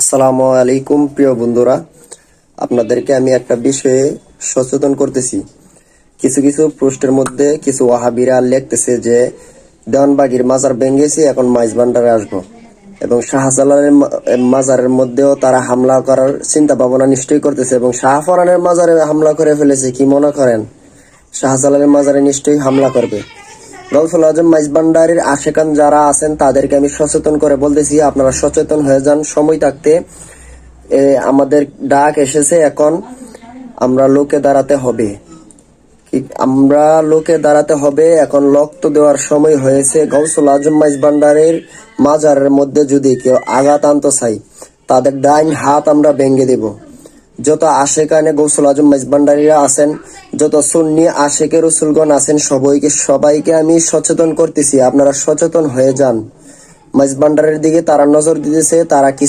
আসসালামু আলাইকুম প্রিয় বন্ধুরা, আপনাদেরকে আমি একটা বিষয়ে সচেতন করতেছি। কিছু কিছু পোস্টের মধ্যে কিছু ওয়াহাবিরা লিখতেছে যে দেওয়ানবাগির মাজার ভেঙেছি, এখন মাইজ ভান্ডারে আসবো, এবং শাহজালালের মাজারের মধ্যেও তারা হামলা করার চিন্তা ভাবনা নিশ্চয়ই করতেছে, এবং শাহফরানের মাজারে হামলা করে ফেলেছে। কি মনে করেন শাহজালালের মাজারে নিশ্চয়ই হামলা করবে? গৌসুল আজম মাইজ ভান্ডারির আশেকান যারা আছেন তাদেরকে আমি সচেতন করে বলতেছি, আপনারা সচেতন হয়ে যান সময় থাকতে। আমাদের ডাক এসেছে, এখন আমরা লোকে দাঁড়াতে হবে। এখন রক্ত দেওয়ার সময় হয়েছে। গৌসুল আজম মাইজ ভান্ডারের মাজারের মধ্যে যদি কেউ আঘাত আনতে চাই, তাদের ডাইন হাত আমরা ভেঙে দেব। যত আশেকানে গৌসুল আজম মাইজ ভান্ডারীরা আছেন, যত সুন্নি আশেকের রসুলগণ আছেন, সবাইকে আমি সচেতন করতেছি, আপনারা সচেতন হয়ে যান। মাইজ ভান্ডারের দিকে তারা নজর দিতেছে, তারা কিছু